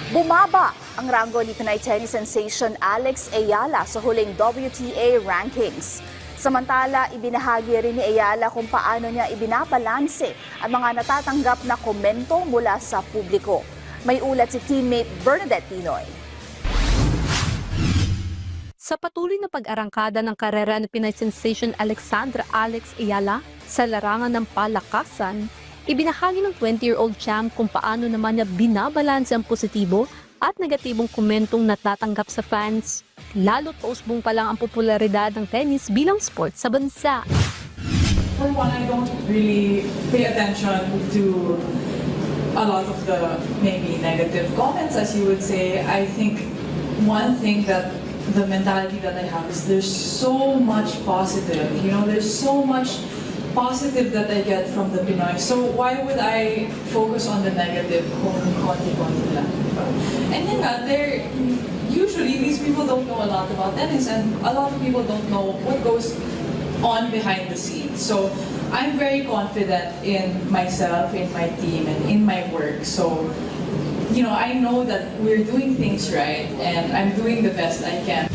Bumaba ang ranggo ni Pinay tennis sensation Alex Ayala sa huling WTA rankings. Samantala, ibinahagi rin ni Ayala kung paano niya ibinabalanse ang mga natatanggap na komento mula sa publiko. May ulat si teammate Bernadette Tinoy. Sa patuloy na pag-arangkada ng karera ni Pinay sensation Alexandra Alex Ayala sa larangan ng palakasan, ibinahagi ng 20-year-old champ kung paano naman niya binabalanse ang positibo at negatibong komentong natatanggap sa fans. Lalo't pausbong pa lang ang popularidad ng tennis bilang sport sa bansa. For one, I don't really pay attention to a lot of the maybe negative comments, as you would say. I think one thing that the mentality that I have is there's so much positive, there's so much positive that I get from the Pinoy. So why would I focus on the negative kung konti-konti lang, diba? And yun nga, usually these people don't know a lot about tennis and a lot of people don't know what goes on behind the scenes. So I'm very confident in myself, in my team, and in my work. So I know that we're doing things right and I'm doing the best I can.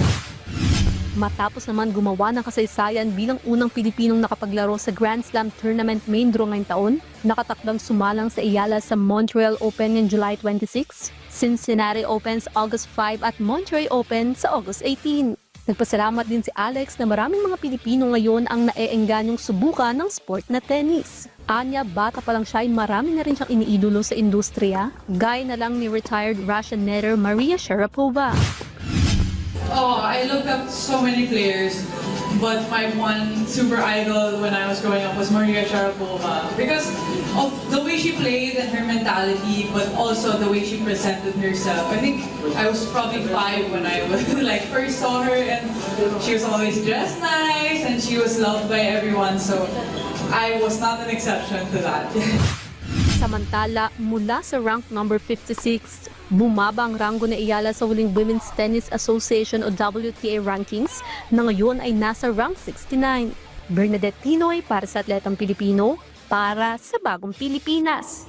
Matapos naman gumawa ng kasaysayan bilang unang Pilipinong nakapaglaro sa Grand Slam Tournament main draw ngayong taon, nakatakdang sumalang sa Ayala sa Montreal Open ng July 26, Cincinnati Open sa August 5 at Monterrey Open sa August 18. Nagpasalamat din si Alex na maraming mga Pilipino ngayon ang naeenganyong subukan ng sport na tennis. Anya, bata pa lang siya ay marami na rin siyang iniidolo sa industriya, gaya na lang ni retired Russian netter Maria Sharapova. Oh, I looked up so many players, but my one super idol when I was growing up was Maria Sharapova because of the way she played and her mentality, but also the way she presented herself. I think I was probably 5 when I was first saw her, and she was always dressed nice and she was loved by everyone. So I was not an exception to that. Samantala, mula sa rank number 56, bumaba ang ranggo ni Ayala sa huling Women's Tennis Association o WTA rankings na ngayon ay nasa rank 69. Bernadette Tinoy para sa Atletang Pilipino, para sa Bagong Pilipinas.